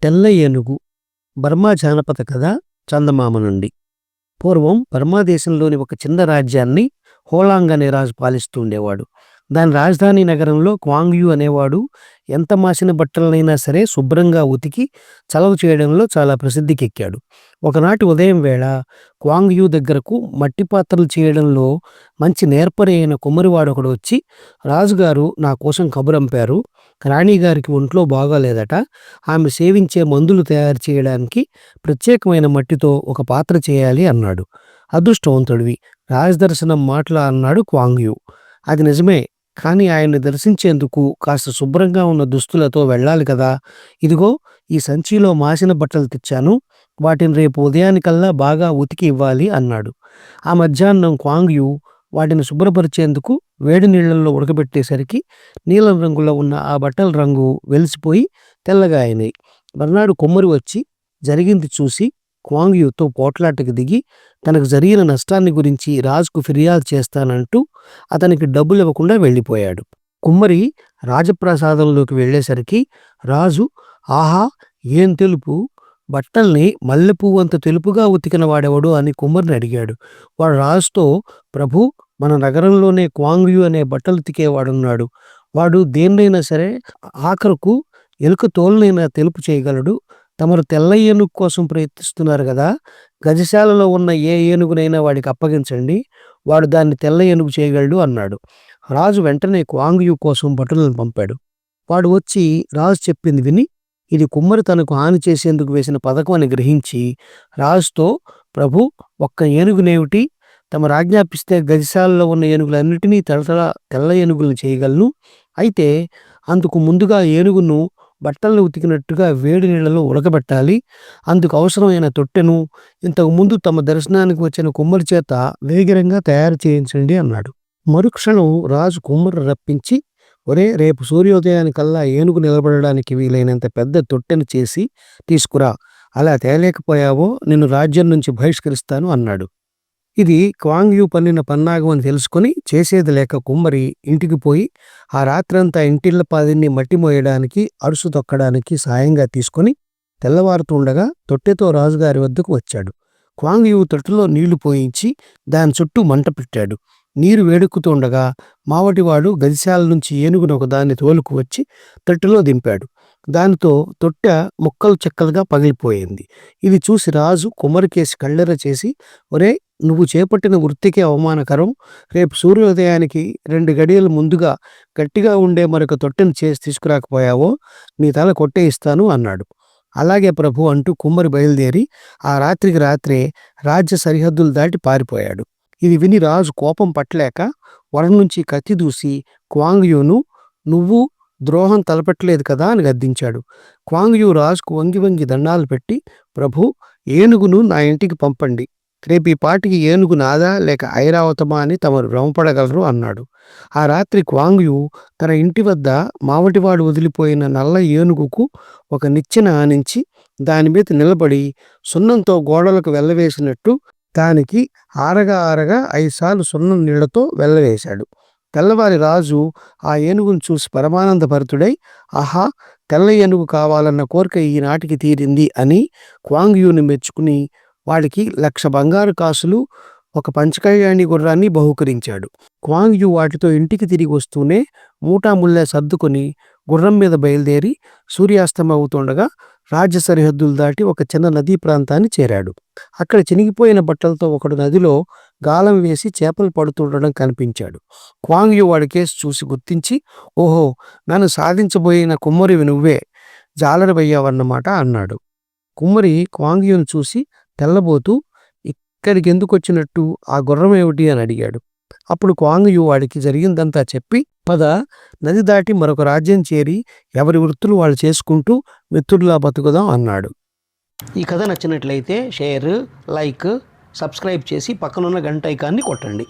తెల్ల ఏనుగు. బర్మా జానపద కథ చందమామ నుండి. పూర్వం బర్మా దేశంలోని ఒక చిన్న రాజ్యాన్ని హోలాంగ్ అనే రాజు పాలిస్తూ ఉండేవాడు. దాని రాజధాని నగరంలో క్వాంగ్యూ అనేవాడు ఎంత మాసిన బట్టలనైనా సరే శుభ్రంగా ఉతికి చలవ చేయడంలో చాలా ప్రసిద్ధికెక్కాడు. ఒకనాటి ఉదయం వేళ క్వాంగ్యూ దగ్గరకు మట్టి పాత్రలు చేయడంలో మంచి నేర్పరి అయిన కుమ్మరివాడొకడు వచ్చి, రాజుగారు నా కోసం కబురంపారు. రాణిగారికి ఒంట్లో బాగాలేదట. ఆమె సేవించే మందులు తయారు చేయడానికి ప్రత్యేకమైన మట్టితో ఒక పాత్ర చేయాలి అన్నాడు. అదృష్టవంతుడివి, రాజదర్శనం మాటలా అన్నాడు క్వాంగ్యూ. అది నిజమే, కానీ ఆయన్ని దర్శించేందుకు కాస్త శుభ్రంగా ఉన్న దుస్తులతో వెళ్ళాలి కదా. ఇదిగో ఈ సంచిలో మాసిన బట్టలు తెచ్చాను, వాటిని రేపు ఉదయానికల్లా బాగా ఉతికి ఇవ్వాలి అన్నాడు. ఆ మధ్యాహ్నం క్వాంగ్యూ వాటిని శుభ్రపరిచేందుకు వేడి నీళ్లలో ఉడకబెట్టేసరికి నీలం రంగులో ఉన్న ఆ బట్టల రంగు వెలిసిపోయి తెల్లగా అయినాయి. మర్నాడు కుమ్మరి వచ్చి జరిగింది చూసి క్వాంగ్యూతో పోట్లాటకు దిగి తనకు జరిగిన నష్టాన్ని గురించి రాజుకు ఫిర్యాదు చేస్తానంటూ అతనికి డబ్బులు ఇవ్వకుండా వెళ్ళిపోయాడు. కుమ్మరి రాజప్రాసాదంలోకి వెళ్ళేసరికి రాజు, ఆహా ఏం తెలుపు, బట్టల్ని మల్లెపువ్వు అంత తెలుపుగా ఉతికిన వాడెవడు అని కుమ్మరిని అడిగాడు. వాడు రాజుతో, ప్రభు, మన నగరంలోనే క్వాంగ్యూ అనే బట్టలు ఉతికేవాడున్నాడు. వాడు దేన్నైనా సరే ఆఖరకు ఎలుక తోలునైనా తెలుపు చేయగలడు. తమరు తెల్ల ఏనుగు కోసం ప్రయత్నిస్తున్నారు కదా, గజశాలలో ఉన్న ఏ ఏనుగునైనా వాడికి అప్పగించండి, వాడు దాన్ని తెల్ల ఏనుగు చేయగలడు అన్నాడు. రాజు వెంటనే క్వాంగ్యూ కోసం భటులను పంపాడు. వాడు వచ్చి రాజు చెప్పింది విని ఇది కుమ్మరి తనకు హాని చేసేందుకు వేసిన పథకం అని గ్రహించి రాజుతో, ప్రభు, ఒక్క ఏనుగునేమిటి, తమరు ఆజ్ఞాపిస్తే గజశాలలో ఉన్న ఏనుగులన్నిటినీ తెల్ల ఏనుగులను చేయగలను. అయితే అందుకు ముందుగా ఏనుగును బట్టలను ఉతికినట్టుగా వేడి నీళ్లలో ఉడకబెట్టాలి. అందుకు అవసరమైన తొట్టెను ఇంతకుముందు తమ దర్శనానికి వచ్చిన కుమ్మరి చేత వేగిరంగా తయారు చేయించండి అన్నాడు. మరుక్షణం రాజు కుమ్మరి రప్పించి, ఒరే, రేపు సూర్యోదయానికల్లా ఏనుగు నిలబడడానికి వీలైనంత పెద్ద తొట్టెను చేసి తీసుకురా. అలా తేలేకపోయావో నిన్ను రాజ్యం నుంచి బహిష్కరిస్తాను అన్నాడు. ఇది క్వాంగ్యూ పన్నిన పన్నాగం అని తెలుసుకొని చేసేది లేక కుమ్మరి ఇంటికి పోయి ఆ రాత్రంతా ఇంటిళ్ళ పాదిని మట్టి మోయడానికి, అరుసు తొక్కడానికి సాయంగా తీసుకొని తెల్లవారుతుండగా తొట్టెతో రాజుగారి వద్దకు వచ్చాడు. క్వాంగ్యూ తొట్టెలో నీళ్లు పోయించి దాని చుట్టూ మంట పెట్టాడు. నీరు వేడెక్కుతుండగా మావటివాడు గజశాల నుంచి ఏనుగును ఒకదాన్ని తోలుకు వచ్చి తొట్టెలో దింపాడు. దానితో తొట్టె ముక్కలు చెక్కలుగా పగిలిపోయింది. ఇది చూసి రాజు కుమ్మరికేసి కళ్ళెర చేసి, ఒరే, నువ్వు చేపట్టిన వృత్తికే అవమానకరం. రేపు సూర్యోదయానికి 2 గడియలు ముందుగా గట్టిగా ఉండే మరొక తొట్టెను చేసి తీసుకురాకపోయావో నీ తల కొట్టేయిస్తాను అన్నాడు. అలాగే ప్రభు అంటూ కుమ్మరి బయలుదేరి ఆ రాత్రికి రాత్రే రాజ్య సరిహద్దులు దాటి పారిపోయాడు. ఇది విని రాజు కోపం పట్టలేక వరం నుంచి కత్తి దూసి క్వాంగ్యూను, నువ్వు ద్రోహం తలపెట్టలేదు కదా అని గద్దించాడు. క్వాంగ్యూ రాజుకు వంగి వంగి దండాలు పెట్టి, ప్రభు, ఏనుగును నా ఇంటికి పంపండి. రేపు ఈ పాటికి ఏనుగు నాదా లేక ఐరావతమా అని తమరు భ్రమపడగలరు అన్నాడు. ఆ రాత్రి క్వాంగ్యూ తన ఇంటి వద్ద మావటివాడు వదిలిపోయిన నల్ల ఏనుగుకు ఒక నిచ్చెన ఆనించి దాని మీద నిలబడి సున్నంతో గోడలకు వెళ్ళవేసినట్టు దానికి ఆరగా 5 సార్లు సున్నం నీళ్లతో వెళ్ళవేశాడు. తెల్లవారి రాజు ఆ ఏనుగును చూసి పరమానందభరితుడై, ఆహా, తెల్ల ఏనుగు కావాలన్న కోరిక ఈనాటికి తీరింది అని క్వాంగ్యూని మెచ్చుకుని వాడికి 1,00,000 బంగారు కాసులు, ఒక పంచకళ్యాణి గుర్రాన్ని బహుకరించాడు. క్వాంగ్యూ వాటితో ఇంటికి తిరిగి వస్తూనే మూటాముల్లే సర్దుకొని గుర్రం మీద బయలుదేరి సూర్యాస్తమవుతుండగా రాజ్య సరిహద్దులు దాటి ఒక చిన్న నదీ ప్రాంతాన్ని చేరాడు. అక్కడ చినిగిపోయిన బట్టలతో ఒకడు నదిలో గాలం వేసి చేపలు పడుతుండడం కనిపించాడు. క్వాంగ్యూ వాడి కేసు చూసి గుర్తించి, ఓహో, నన్ను సాధించబోయిన కుమ్మరివి నువ్వే, జాలరవయ్యావన్నమాట అన్నాడు. కుమ్మరి క్వాంగ్యూను చూసి తెల్లబోతూ, ఇక్కడికి ఎందుకు వచ్చినట్టు, ఆ గుర్రం ఏమిటి అని అడిగాడు. అప్పుడు క్వాంగ్యూ వాడికి జరిగిందంతా చెప్పి, పద, నది దాటి మరొక రాజ్యం చేరి ఎవరి వృత్తులు వాళ్ళు చేసుకుంటూ మిత్రుడిలా బతుకుదాం అన్నాడు. ఈ కథ నచ్చినట్లయితే షేర్, లైక్, సబ్స్క్రైబ్ చేసి పక్కనున్న గంట ఐకాన్ని కొట్టండి.